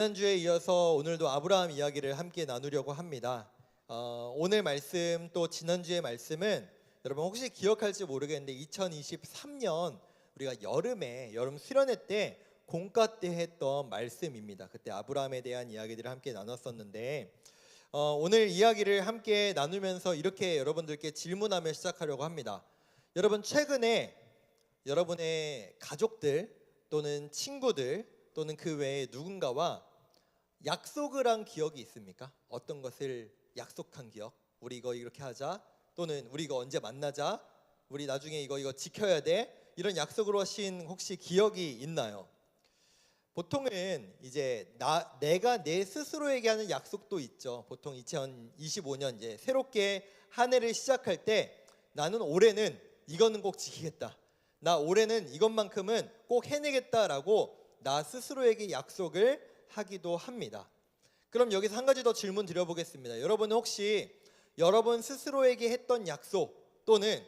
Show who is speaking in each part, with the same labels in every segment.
Speaker 1: 지난주에 이어서 오늘도 아브라함 이야기를 함께 나누려고 합니다. 오늘 말씀 또 지난주의 말씀은 여러분 혹시 기억할지 모르겠는데 2023년 우리가 여름 수련회 때 공과 때 했던 말씀입니다. 그때 아브라함에 대한 이야기들을 함께 나눴었는데 오늘 이야기를 함께 나누면서 이렇게 여러분들께 질문하며 시작하려고 합니다. 여러분 최근에 여러분의 가족들 또는 친구들 또는 그 외에 누군가와 약속을 한 기억이 있습니까? 어떤 것을 약속한 기억? 우리 이거 이렇게 하자, 또는 우리 이거 언제 만나자, 우리 나중에 이거 지켜야 돼, 이런 약속을 하신 혹시 기억이 있나요? 보통은 이제 내가 내 스스로에게 하는 약속도 있죠. 보통 2025년 이제 새롭게 한 해를 시작할 때 나는 올해는 이거는 꼭 지키겠다, 나 올해는 이것만큼은 꼭 해내겠다라고 나 스스로에게 약속을 하기도 합니다. 그럼 여기서 한 가지 더 질문 드려보겠습니다. 여러분은 혹시 여러분 스스로에게 했던 약속, 또는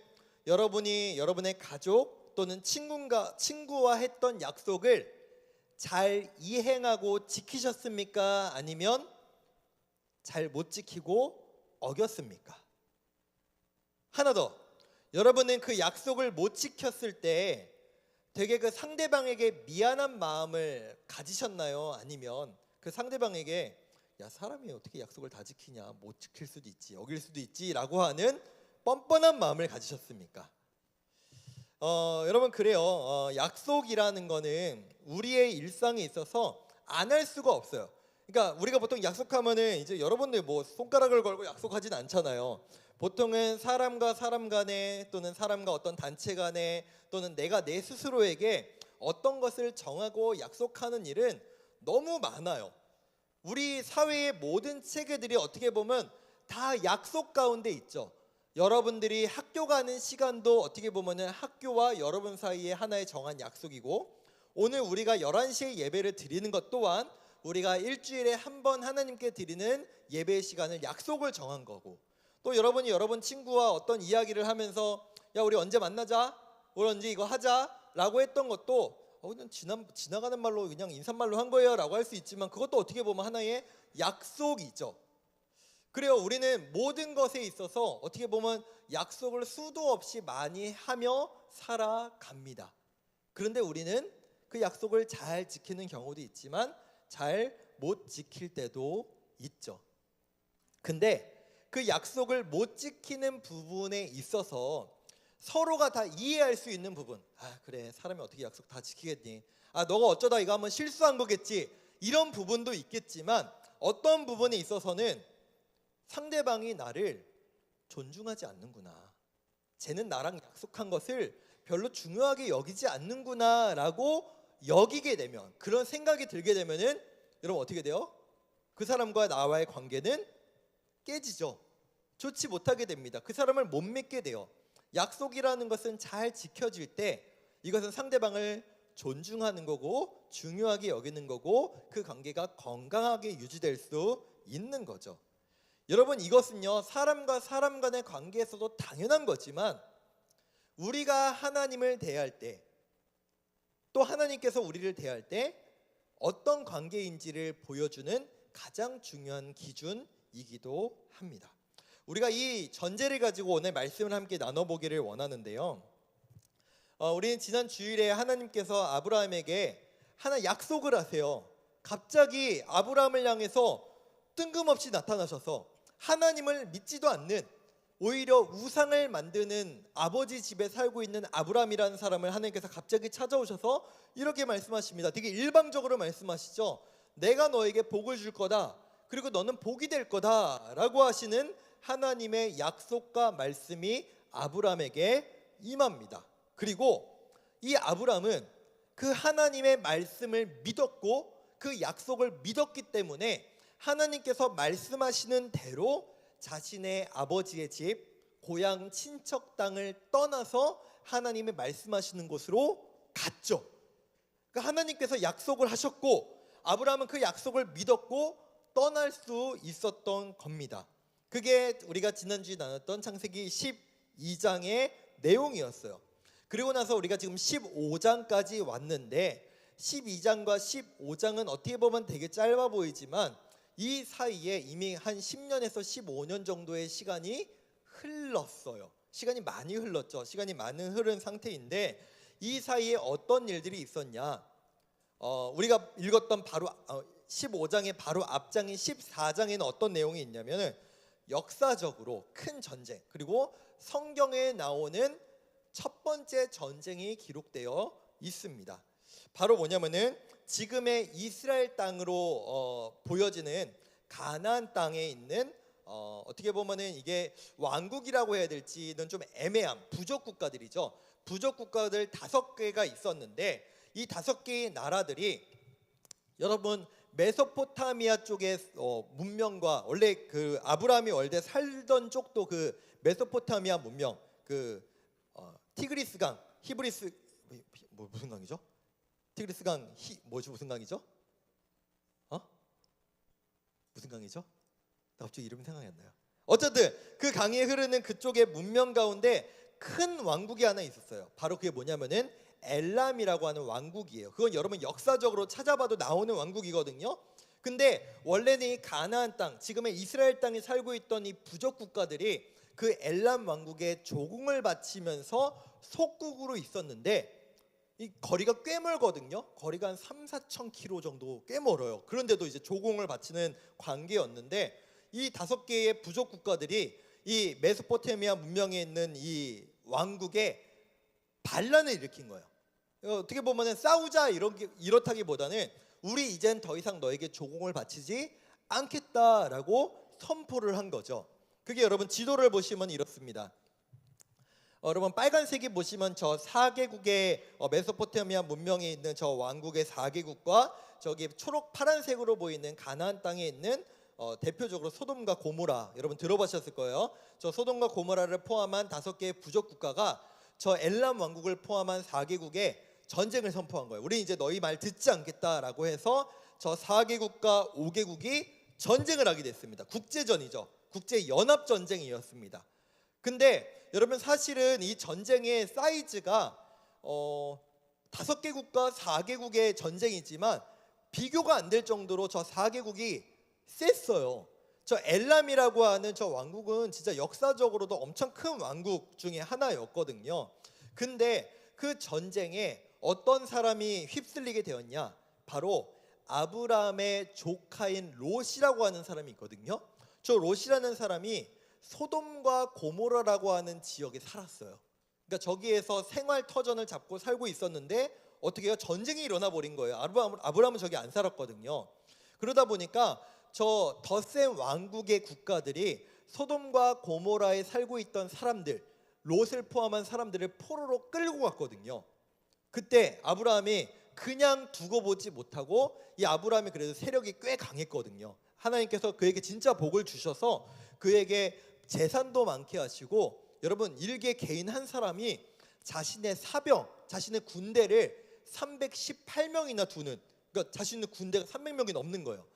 Speaker 1: 여러분이 여러분의 가족 또는 친구와 했던 약속을 잘 이행하고 지키셨습니까? 아니면 잘 못 지키고 어겼습니까? 하나 더, 여러분은 그 약속을 못 지켰을 때 되게 그 상대방에게 미안한 마음을 가지셨나요? 아니면 그 상대방에게 야, 사람이 어떻게 약속을 다 지키냐, 못 지킬 수도 있지, 어길 수도 있지 라고 하는 뻔뻔한 마음을 가지셨습니까? 여러분 그래요. 약속이라는 거는 우리의 일상에 있어서 안 할 수가 없어요. 그러니까 우리가 보통 약속하면은 이제 여러분들 뭐 손가락을 걸고 약속하진 않잖아요. 보통은 사람과 사람 간에, 또는 사람과 어떤 단체 간에, 또는 내가 내 스스로에게 어떤 것을 정하고 약속하는 일은 너무 많아요. 우리 사회의 모든 체계들이 어떻게 보면 다 약속 가운데 있죠. 여러분들이 학교 가는 시간도 어떻게 보면은 학교와 여러분 사이에 하나의 정한 약속이고, 오늘 우리가 11시에 예배를 드리는 것 또한 우리가 일주일에 한 번 하나님께 드리는 예배의 시간을 약속을 정한 거고, 또 여러분이 여러분 친구와 어떤 이야기를 하면서 야, 우리 언제 만나자, 우리 언제 이거 하자 라고 했던 것도 그냥 지나가는 말로 그냥 인사말로 한 거예요 라고 할 수 있지만, 그것도 어떻게 보면 하나의 약속이죠. 그래요, 우리는 모든 것에 있어서 어떻게 보면 약속을 수도 없이 많이 하며 살아갑니다. 그런데 우리는 그 약속을 잘 지키는 경우도 있지만 잘 못 지킬 때도 있죠. 근데 그 약속을 못 지키는 부분에 있어서 서로가 다 이해할 수 있는 부분, 그래, 사람이 어떻게 약속 다 지키겠니, 너가 어쩌다 이거 한번 실수한 거겠지, 이런 부분도 있겠지만 어떤 부분에 있어서는 상대방이 나를 존중하지 않는구나, 쟤는 나랑 약속한 것을 별로 중요하게 여기지 않는구나 라고 여기게 되면, 그런 생각이 들게 되면은 여러분 어떻게 돼요? 그 사람과 나와의 관계는 깨지죠. 좋지 못하게 됩니다. 그 사람을 못 믿게 돼요. 약속이라는 것은 잘 지켜질 때 이것은 상대방을 존중하는 거고 중요하게 여기는 거고, 그 관계가 건강하게 유지될 수 있는 거죠. 여러분 이것은요, 사람과 사람 간의 관계에서도 당연한 거지만 우리가 하나님을 대할 때, 또 하나님께서 우리를 대할 때 어떤 관계인지를 보여주는 가장 중요한 기준이기도 합니다. 우리가 이 전제를 가지고 오늘 말씀을 함께 나눠보기를 원하는데요, 우리는 지난 주일에 하나님께서 아브라함에게 하나 약속을 하세요. 갑자기 아브라함을 향해서 뜬금없이 나타나셔서 하나님을 믿지도 않는, 오히려 우상을 만드는 아버지 집에 살고 있는 아브라함이라는 사람을 하나님께서 갑자기 찾아오셔서 이렇게 말씀하십니다. 되게 일방적으로 말씀하시죠. 내가 너에게 복을 줄 거다, 그리고 너는 복이 될 거다 라고 하시는 하나님의 약속과 말씀이 아브라함에게 임합니다. 그리고 이 아브라함은 그 하나님의 말씀을 믿었고 그 약속을 믿었기 때문에 하나님께서 말씀하시는 대로 자신의 아버지의 집, 고향 친척 땅을 떠나서 하나님의 말씀하시는 곳으로 갔죠. 그러니까 하나님께서 약속을 하셨고 아브라함은 그 약속을 믿었고 떠날 수 있었던 겁니다. 그게 우리가 지난주에 나눴던 창세기 12장의 내용이었어요. 그리고 나서 우리가 지금 15장까지 왔는데 12장과 15장은 어떻게 보면 되게 짧아 보이지만 이 사이에 이미 한 10년에서 15년 정도의 시간이 흘렀어요. 시간이 많이 흘렀죠. 시간이 많이 흐른 상태인데 이 사이에 어떤 일들이 있었냐? 우리가 읽었던 바로 15장의 바로 앞장인 14장에는 어떤 내용이 있냐면은 역사적으로 큰 전쟁, 그리고 성경에 나오는 첫 번째 전쟁이 기록되어 있습니다. 바로 뭐냐면은 지금의 이스라엘 땅으로 보여지는 가나안 땅에 있는 어떻게 보면은 이게 왕국이라고 해야 될지는 좀 애매한 부족 국가들이죠. 부족 국가들 5개가 있었는데 이 5개의 나라들이 여러분 메소포타미아 쪽의 문명과 원래 그 아브라함이 원래 살던 쪽도 그 메소포타미아 문명 그 티그리스강 히브리스 무슨 강이죠? 티그리스강 무슨 강이죠? 무슨 강이죠? 나 갑자기 이름 생각이 안 나요. 어쨌든 그 강이 흐르는 그쪽의 문명 가운데 큰 왕국이 하나 있었어요. 바로 그게 뭐냐면은 엘람이라고 하는 왕국이에요. 그건 여러분 역사적으로 찾아봐도 나오는 왕국이거든요. 근데 원래는 이 가나안 땅, 지금의 이스라엘 땅에 살고 있던 이 부족 국가들이 그 엘람 왕국에 조공을 바치면서 속국으로 있었는데 이 거리가 꽤 멀거든요. 거리가 한 3-4천 킬로 정도 꽤 멀어요. 그런데도 이제 조공을 바치는 관계였는데 이 5개의 부족 국가들이 이 메소포타미아 문명에 있는 이 왕국에 반란을 일으킨 거예요. 어떻게 보면은 싸우자 이렇다기보다는 우리 이젠 더 이상 너에게 조공을 바치지 않겠다라고 선포를 한 거죠. 그게 여러분 지도를 보시면 이렇습니다. 여러분 빨간색이 보시면 저 4개국의 메소포타미아 문명에 있는 저 왕국의 4개국과 저기 초록 파란색으로 보이는 가나안 땅에 있는 대표적으로 소돔과 고모라, 여러분 들어보셨을 거예요. 저 소돔과 고모라를 포함한 5개의 부족 국가가 저 엘람 왕국을 포함한 4개국에 전쟁을 선포한 거예요. 우리 이제 너희 말 듣지 않겠다라고 해서 저 4개국과 5개국이 전쟁을 하게 됐습니다. 국제전이죠. 국제 연합 전쟁이었습니다. 근데 여러분 사실은 이 전쟁의 사이즈가 5개국과 4개국의 전쟁이지만 비교가 안 될 정도로 저 4개국이 셌어요. 저 엘람이라고 하는 저 왕국은 진짜 역사적으로도 엄청 큰 왕국 중에 하나였거든요. 근데 그 전쟁에 어떤 사람이 휩쓸리게 되었냐? 바로 아브라함의 조카인 롯이라고 하는 사람이 있거든요. 저 롯이라는 사람이 소돔과 고모라라고 하는 지역에 살았어요. 그러니까 저기에서 생활 터전을 잡고 살고 있었는데 어떻게 해요? 전쟁이 일어나 버린 거예요. 아브라함은 저기 안 살았거든요. 그러다 보니까 저 더 센 왕국의 국가들이 소돔과 고모라에 살고 있던 사람들, 롯을 포함한 사람들을 포로로 끌고 갔거든요. 그때 아브라함이 그냥 두고 보지 못하고 이 아브라함이 그래도 세력이 꽤 강했거든요. 하나님께서 그에게 진짜 복을 주셔서 그에게 재산도 많게 하시고 여러분 일개 개인 한 사람이 자신의 사병, 자신의 군대를 318명이나 두는, 그러니까 자신의 군대가 300명이 넘는 거예요.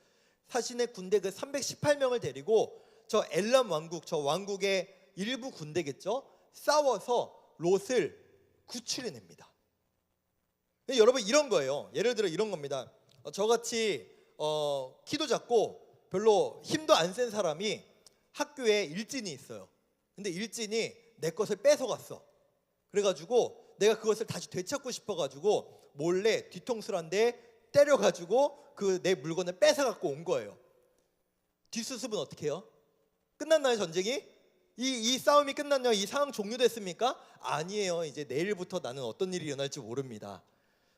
Speaker 1: 자신의 군대 그 318명을 데리고 저 엘람 왕국, 저 왕국의 일부 군대겠죠, 싸워서 롯을 구출해냅니다. 여러분 이런 거예요. 예를 들어 이런 겁니다. 저같이 키도 작고 별로 힘도 안 센 사람이 학교에 일진이 있어요. 근데 일진이 내 것을 뺏어갔어. 그래가지고 내가 그것을 다시 되찾고 싶어가지고 몰래 뒤통수를 한 대 때려가지고 그 내 물건을 뺏어갖고 온 거예요. 뒷수습은 어떻게 해요? 끝났나요 전쟁이? 이 싸움이 끝났나요? 이 상황 종료됐습니까? 아니에요. 이제 내일부터 나는 어떤 일이 일어날지 모릅니다.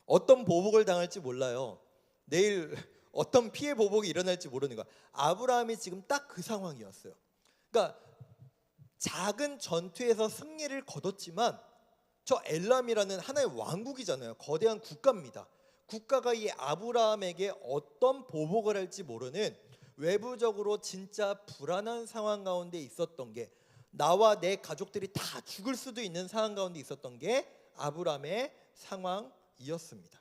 Speaker 1: 어떤 보복을 당할지 몰라요. 내일 어떤 피해 보복이 일어날지 모르는 거야. 아브라함이 지금 딱 그 상황이었어요. 그러니까 작은 전투에서 승리를 거뒀지만 저 엘람이라는 하나의 왕국이잖아요. 거대한 국가입니다. 국가가 이 아브라함에게 어떤 보복을 할지 모르는 외부적으로 진짜 불안한 상황 가운데 있었던 게, 나와 내 가족들이 다 죽을 수도 있는 상황 가운데 있었던 게 아브라함의 상황이었습니다.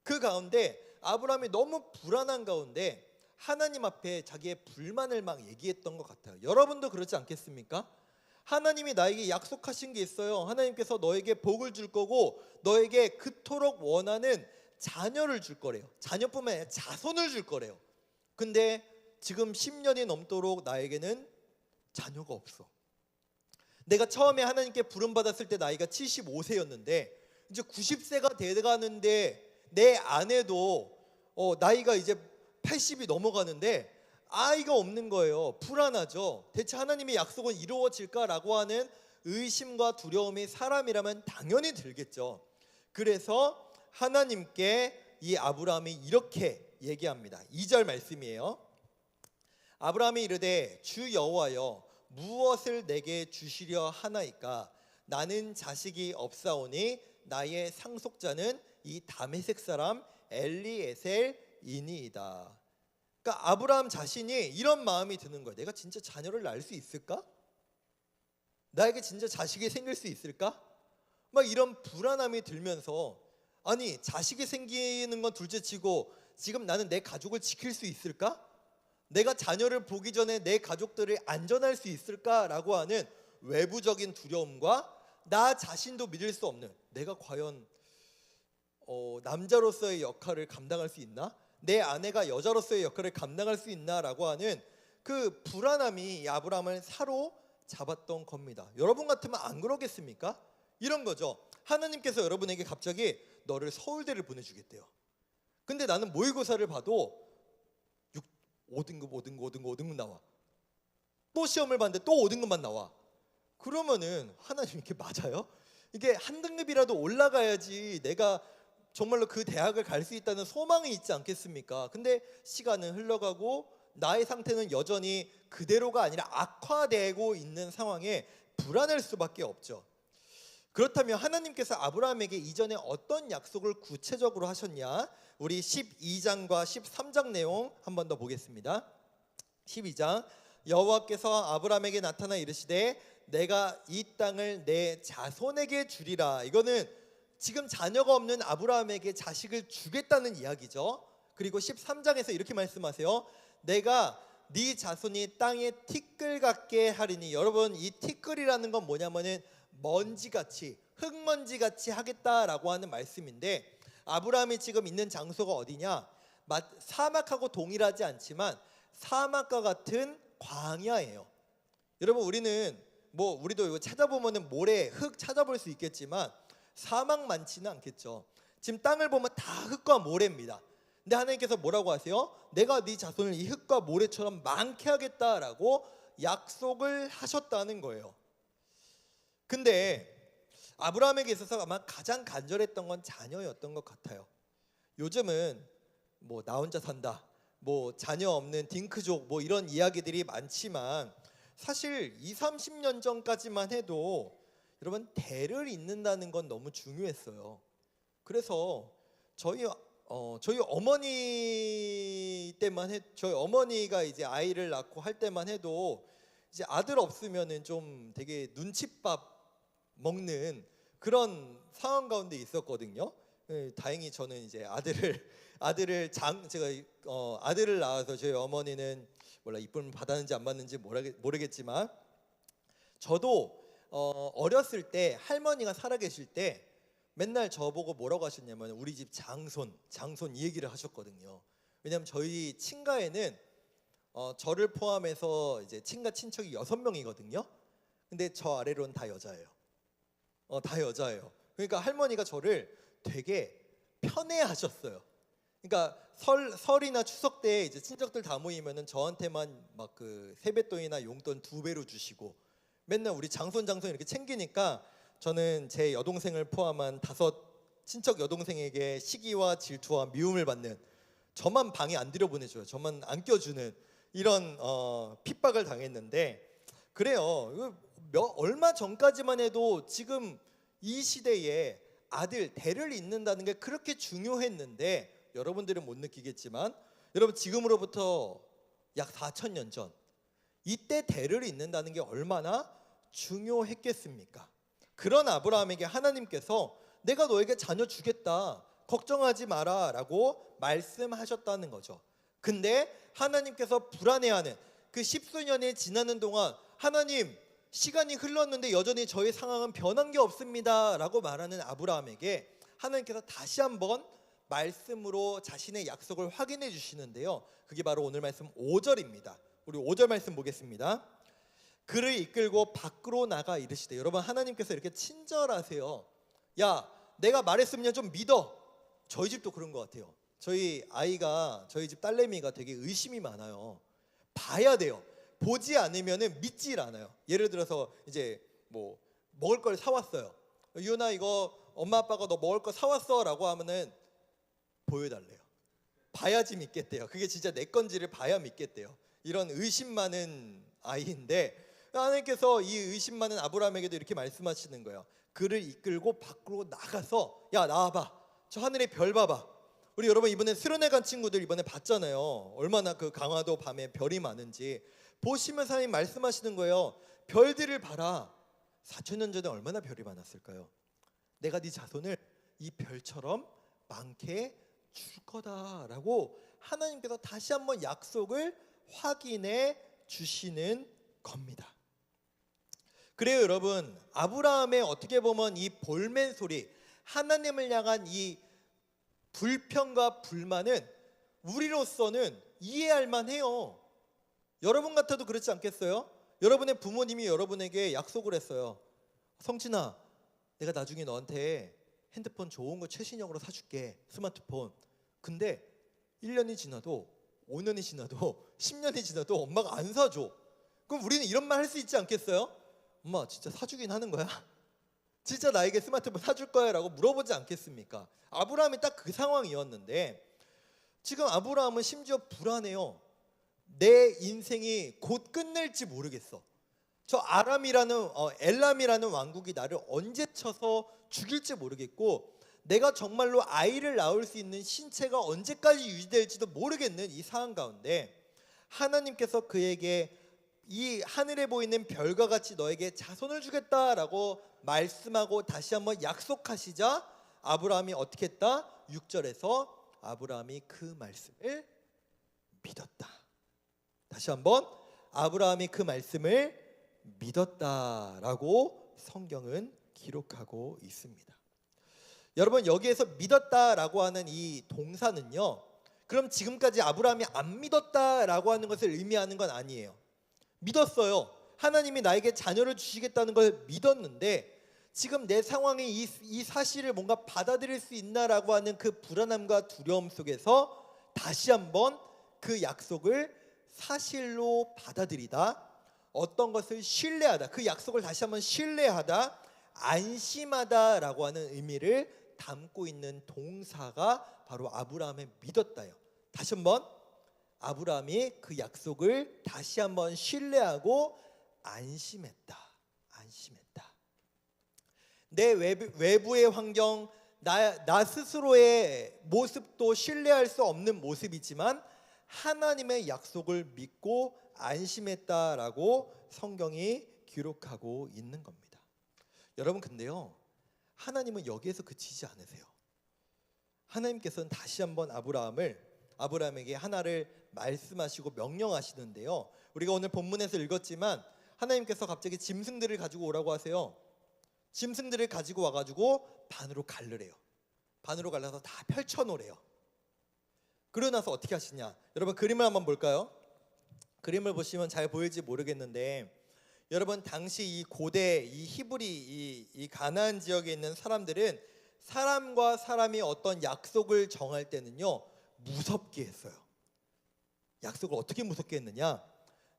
Speaker 1: 그 가운데 아브라함이 너무 불안한 가운데 하나님 앞에 자기의 불만을 막 얘기했던 것 같아요. 여러분도 그렇지 않겠습니까? 하나님이 나에게 약속하신 게 있어요. 하나님께서 너에게 복을 줄 거고 너에게 그토록 원하는 자녀를 줄 거래요. 자녀뿐만 아니라 자손을 줄 거래요. 근데 지금 10년이 넘도록 나에게는 자녀가 없어. 내가 처음에 하나님께 부름받았을 때 나이가 75세였는데 이제 90세가 돼가는데 내 아내도 나이가 이제 80이 넘어가는데 아이가 없는 거예요. 불안하죠. 대체 하나님의 약속은 이루어질까라고 하는 의심과 두려움이 사람이라면 당연히 들겠죠. 그래서 하나님께 이 아브라함이 이렇게 얘기합니다. 2절 말씀이에요. 아브라함이 이르되 주 여호와여 무엇을 내게 주시려 하나이까? 나는 자식이 없사오니 나의 상속자는 이 다메섹 사람 엘리에셀이니이다. 그러니까 아브라함 자신이 이런 마음이 드는 거예요. 내가 진짜 자녀를 낳을 수 있을까? 나에게 진짜 자식이 생길 수 있을까? 막 이런 불안함이 들면서 아니 자식이 생기는 건 둘째치고 지금 나는 내 가족을 지킬 수 있을까? 내가 자녀를 보기 전에 내 가족들을 안전할 수 있을까라고 하는 외부적인 두려움과 나 자신도 믿을 수 없는 내가 과연 남자로서의 역할을 감당할 수 있나? 내 아내가 여자로서의 역할을 감당할 수 있나라고 하는 그 불안함이 이 아브라함을 사로잡았던 겁니다. 여러분 같으면 안 그러겠습니까? 이런 거죠. 하나님께서 여러분에게 갑자기 너를 서울대를 보내주겠대요. 근데 나는 모의고사를 봐도 5등급 나와. 또 시험을 봤는데 또 5등급만 나와. 그러면은 하나님 이게 맞아요? 이게 한 등급이라도 올라가야지 내가 정말로 그 대학을 갈 수 있다는 소망이 있지 않겠습니까? 근데 시간은 흘러가고 나의 상태는 여전히 그대로가 아니라 악화되고 있는 상황에 불안할 수밖에 없죠. 그렇다면 하나님께서 아브라함에게 이전에 어떤 약속을 구체적으로 하셨냐? 우리 12장과 13장 내용 한 번 더 보겠습니다. 12장 여호와께서 아브라함에게 나타나 이르시되 내가 이 땅을 내 자손에게 주리라. 이거는 지금 자녀가 없는 아브라함에게 자식을 주겠다는 이야기죠. 그리고 13장에서 이렇게 말씀하세요. 내가 네 자손이 땅에 티끌 같게 하리니. 여러분 이 티끌이라는 건 뭐냐면은 먼지같이 흙먼지같이 하겠다라고 하는 말씀인데 아브라함이 지금 있는 장소가 어디냐? 사막하고 동일하지 않지만 사막과 같은 광야예요. 여러분 우리는 우리도 이거 찾아보면은 모래, 흙 찾아볼 수 있겠지만 사막 많지는 않겠죠. 지금 땅을 보면 다 흙과 모래입니다. 근데 하나님께서 뭐라고 하세요? 내가 네 자손을 이 흙과 모래처럼 많게 하겠다라고 약속을 하셨다는 거예요. 근데 아브라함에게 있어서 아마 가장 간절했던 건 자녀였던 것 같아요. 요즘은 나 혼자 산다, 자녀 없는 딩크족 이런 이야기들이 많지만 사실 20-30년 전까지만 해도 여러분 대를 잇는다는 건 너무 중요했어요. 그래서 저희 어머니 때만 저희 어머니가 이제 아이를 낳고 할 때만 해도 이제 아들 없으면은 좀 되게 눈칫밥 먹는 그런 상황 가운데 있었거든요. 다행히 저는 이제 아들을 낳아서 저희 어머니는 몰라 이쁨을 받았는지 안 받는지 모르겠지만 저도 어렸을 때 할머니가 살아계실 때 맨날 저보고 뭐라고 하셨냐면 우리 집 장손 이 얘기를 하셨거든요. 왜냐하면 저희 친가에는 저를 포함해서 이제 친가 친척이 6명이거든요. 근데 저 아래로는 다 여자예요. 다 여자예요. 그러니까 할머니가 저를 되게 편애하셨어요. 그러니까 설이나 추석 때 이제 친척들 다 모이면은 저한테만 막 그 세뱃돈이나 용돈 2배로 주시고 맨날 우리 장손 이렇게 챙기니까 저는 제 여동생을 포함한 5 친척 여동생에게 시기와 질투와 미움을 받는, 저만 방에 안 들여보내줘요. 저만 안 껴주는 이런 핍박을 당했는데, 그래요. 얼마 전까지만 해도 지금 이 시대에 아들 대를 잇는다는 게 그렇게 중요했는데, 여러분들은 못 느끼겠지만 여러분 지금으로부터 약 4,000년 전 이때 대를 잇는다는 게 얼마나 중요했겠습니까? 그런 아브라함에게 하나님께서 내가 너에게 자녀 주겠다, 걱정하지 마라 라고 말씀하셨다는 거죠. 근데 하나님께서 불안해하는 그 10수년이 지나는 동안 하나님, 시간이 흘렀는데 여전히 저희 상황은 변한 게 없습니다 라고 말하는 아브라함에게 하나님께서 다시 한번 말씀으로 자신의 약속을 확인해 주시는데요. 그게 바로 오늘 말씀 5절입니다. 우리 5절 말씀 보겠습니다. 그를 이끌고 밖으로 나가 이르시되. 여러분, 하나님께서 이렇게 친절하세요. 야, 내가 말했으면 좀 믿어. 저희 집도 그런 것 같아요. 저희 집 딸내미가 되게 의심이 많아요. 봐야 돼요. 보지 않으면은 믿질 않아요. 예를 들어서 이제 뭐 먹을 걸 사왔어요. 유나, 이거 엄마 아빠가 너 먹을 거 사왔어라고 하면은 보여달래요. 봐야지 믿겠대요. 그게 진짜 내 건지를 봐야 믿겠대요. 이런 의심 많은 아이인데, 하나님께서 이 의심 많은 아브라함에게도 이렇게 말씀하시는 거예요. 그를 이끌고 밖으로 나가서, 야, 나와봐. 저 하늘의 별 봐봐. 우리 여러분, 이번에 수련회 간 친구들 이번에 봤잖아요. 얼마나 그 강화도 밤에 별이 많은지 보시면서 하나님 말씀하시는 거예요. 별들을 봐라. 4,000년 전에 얼마나 별이 많았을까요? 내가 네 자손을 이 별처럼 많게 줄 거다라고 하나님께서 다시 한번 약속을 확인해 주시는 겁니다. 그래요, 여러분. 아브라함의 어떻게 보면 이 볼멘 소리, 하나님을 향한 이 불평과 불만은 우리로서는 이해할 만해요. 여러분 같아도 그렇지 않겠어요? 여러분의 부모님이 여러분에게 약속을 했어요. 성진아, 내가 나중에 너한테 핸드폰 좋은 거 최신형으로 사줄게, 스마트폰. 근데 1년이 지나도 5년이 지나도 10년이 지나도 엄마가 안 사줘. 그럼 우리는 이런 말 할 수 있지 않겠어요? 엄마, 진짜 사주긴 하는 거야? 진짜 나에게 스마트폰 사줄 거야? 라고 물어보지 않겠습니까? 아브라함이 딱 그 상황이었는데, 지금 아브라함은 심지어 불안해요. 내 인생이 곧 끝날지 모르겠어. 저 엘람이라는 왕국이 나를 언제 쳐서 죽일지 모르겠고, 내가 정말로 아이를 낳을 수 있는 신체가 언제까지 유지될지도 모르겠는 이 상황 가운데 하나님께서 그에게 이 하늘에 보이는 별과 같이 너에게 자손을 주겠다라고 말씀하고 다시 한번 약속하시자 아브라함이 어떻게 했다? 6절에서 아브라함이 그 말씀을 믿었다. 다시 한번, 아브라함이 그 말씀을 믿었다라고 성경은 기록하고 있습니다. 여러분, 여기에서 믿었다라고 하는 이 동사는요, 그럼 지금까지 아브라함이 안 믿었다라고 하는 것을 의미하는 건 아니에요. 믿었어요. 하나님이 나에게 자녀를 주시겠다는 걸 믿었는데, 지금 내 상황이 이 사실을 뭔가 받아들일 수 있나라고 하는 그 불안함과 두려움 속에서 다시 한번 그 약속을 사실로 받아들이다, 어떤 것을 신뢰하다, 그 약속을 다시 한번 신뢰하다, 안심하다라고 하는 의미를 담고 있는 동사가 바로 아브라함의 믿었다요. 다시 한번, 아브라함이 그 약속을 다시 한번 신뢰하고 안심했다. 내 외부의 환경, 나 스스로의 모습도 신뢰할 수 없는 모습이지만 하나님의 약속을 믿고 안심했다라고 성경이 기록하고 있는 겁니다. 여러분, 근데요, 하나님은 여기에서 그치지 않으세요. 하나님께서는 다시 한번 아브라함에게 하나를 말씀하시고 명령하시는데요, 우리가 오늘 본문에서 읽었지만 하나님께서 갑자기 짐승들을 가지고 오라고 하세요. 짐승들을 가지고 와가지고 반으로 갈르래요. 반으로 갈라서 다 펼쳐놓으래요. 그러고 나서 어떻게 하시냐? 여러분, 그림을 한번 볼까요? 그림을 보시면 잘 보일지 모르겠는데, 여러분, 당시 이 고대 이 히브리 이 가나안 지역에 있는 사람들은 사람과 사람이 어떤 약속을 정할 때는요, 무섭게 했어요. 약속을 어떻게 무섭게 했느냐?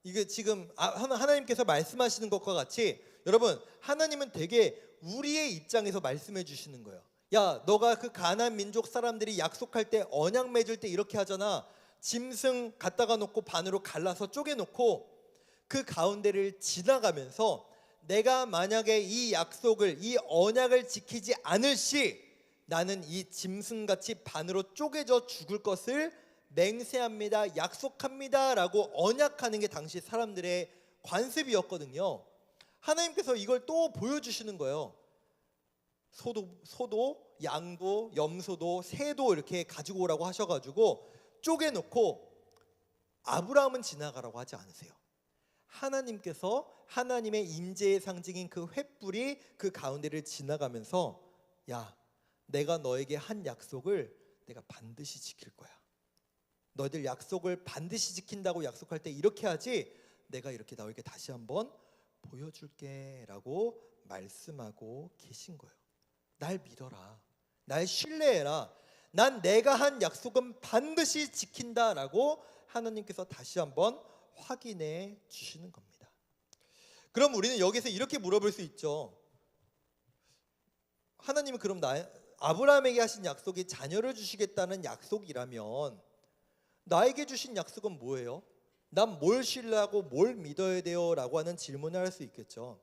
Speaker 1: 이게 지금 하나님께서 말씀하시는 것과 같이, 여러분, 하나님은 되게 우리의 입장에서 말씀해 주시는 거예요. 야, 너가 그 가나안 민족 사람들이 약속할 때, 언약 맺을 때 이렇게 하잖아. 짐승 갖다가 놓고 반으로 갈라서 쪼개놓고 그 가운데를 지나가면서 내가 만약에 이 약속을, 이 언약을 지키지 않을 시 나는 이 짐승같이 반으로 쪼개져 죽을 것을 맹세합니다, 약속합니다 라고 언약하는 게 당시 사람들의 관습이었거든요. 하나님께서 이걸 또 보여주시는 거예요. 소도, 양도, 염소도, 새도 이렇게 가지고 오라고 하셔가지고 쪼개놓고, 아브라함은 지나가라고 하지 않으세요. 하나님께서 하나님의 임재의 상징인 그 횃불이 그 가운데를 지나가면서, 야, 내가 너에게 한 약속을 내가 반드시 지킬 거야. 너희들 약속을 반드시 지킨다고 약속할 때 이렇게 하지, 내가 이렇게 너에게 다시 한번 보여줄게 라고 말씀하고 계신 거예요. 날 믿어라, 날 신뢰해라, 난 내가 한 약속은 반드시 지킨다 라고 하나님께서 다시 한번 확인해 주시는 겁니다. 그럼 우리는 여기서 이렇게 물어볼 수 있죠. 하나님은 그럼 아브라함에게 하신 약속이 자녀를 주시겠다는 약속이라면 나에게 주신 약속은 뭐예요? 난 뭘 신뢰하고 뭘 믿어야 돼요? 라고 하는 질문을 할 수 있겠죠.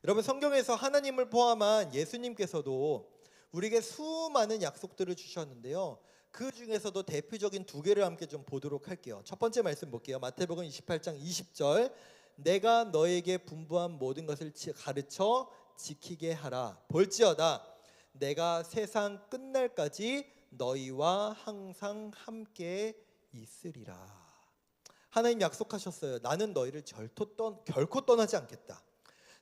Speaker 1: 여러분, 성경에서 하나님을 포함한 예수님께서도 우리에게 수많은 약속들을 주셨는데요, 그 중에서도 대표적인 두 개를 함께 좀 보도록 할게요. 첫 번째 말씀 볼게요. 마태복음 28장 20절, 내가 너에게 분부한 모든 것을 가르쳐 지키게 하라. 볼지어다 내가 세상 끝날까지 너희와 항상 함께 있으리라. 하나님 약속하셨어요. 나는 너희를 결코 떠나지 않겠다.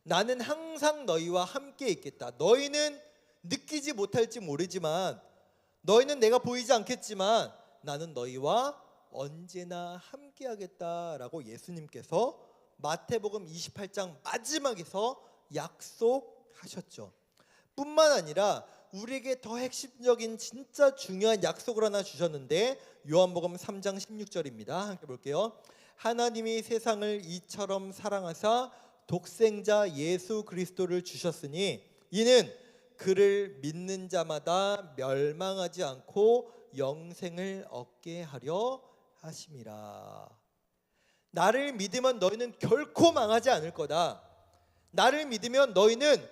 Speaker 1: 나는 항상 너희와 함께 있겠다. 너희는 느끼지 못할지 모르지만, 너희는 내가 보이지 않겠지만 나는 너희와 언제나 함께 하겠다라고 예수님께서 마태복음 28장 마지막에서 약속하셨죠. 뿐만 아니라 우리에게 더 핵심적인 진짜 중요한 약속을 하나 주셨는데, 요한복음 3장 16절입니다. 함께 볼게요. 하나님이 세상을 이처럼 사랑하사 독생자 예수 그리스도를 주셨으니 이는 그를 믿는 자마다 멸망하지 않고 영생을 얻게 하려 하심이라. 나를 믿으면 너희는 결코 망하지 않을 거다. 나를 믿으면 너희는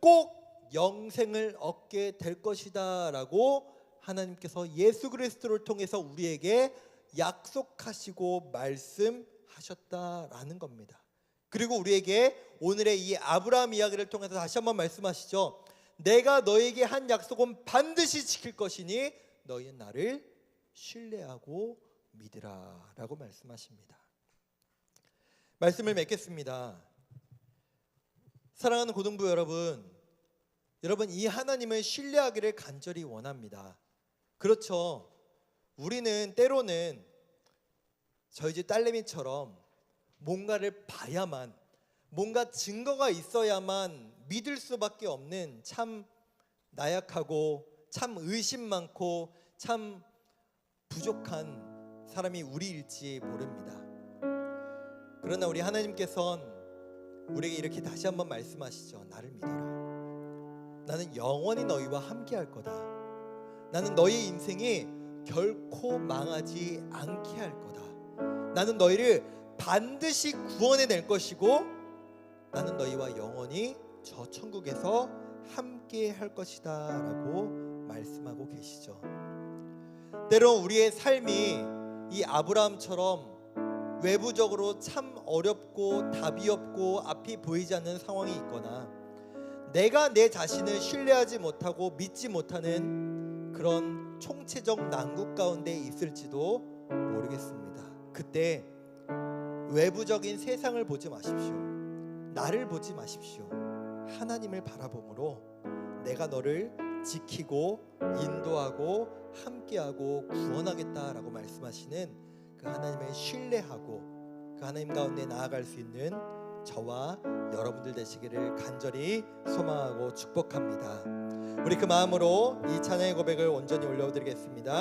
Speaker 1: 꼭 영생을 얻게 될 것이다 라고 하나님께서 예수 그리스도를 통해서 우리에게 약속하시고 말씀하셨다라는 겁니다. 그리고 우리에게 오늘의 이 아브라함 이야기를 통해서 다시 한번 말씀하시죠. 내가 너에게 한 약속은 반드시 지킬 것이니 너희는 나를 신뢰하고 믿으라 라고 말씀하십니다. 말씀을 맺겠습니다. 사랑하는 고등부 여러분, 이 하나님을 신뢰하기를 간절히 원합니다. 그렇죠. 우리는 때로는 저희 집 딸내미처럼 뭔가를 봐야만, 뭔가 증거가 있어야만 믿을 수밖에 없는 참 나약하고 참 의심 많고 참 부족한 사람이 우리일지 모릅니다. 그러나 우리 하나님께서는 우리에게 이렇게 다시 한번 말씀하시죠. 나를 믿어라. 나는 영원히 너희와 함께 할 거다. 나는 너희의 인생이 결코 망하지 않게 할 거다. 나는 너희를 반드시 구원해낼 것이고 나는 너희와 영원히 저 천국에서 함께 할 것이다 라고 말씀하고 계시죠. 때론 우리의 삶이 이 아브라함처럼 외부적으로 참 어렵고 답이 없고 앞이 보이지 않는 상황이 있거나 내가 내 자신을 신뢰하지 못하고 믿지 못하는 그런 총체적 난국 가운데 있을지도 모르겠습니다. 그때 외부적인 세상을 보지 마십시오. 나를 보지 마십시오. 하나님을 바라봄으로 내가 너를 지키고 인도하고 함께하고 구원하겠다라고 말씀하시는 그 하나님을 신뢰하고 그 하나님 가운데 나아갈 수 있는 저와 여러분들 되시기를 간절히 소망하고 축복합니다. 우리 그 마음으로 이 찬양의 고백을 온전히 올려드리겠습니다.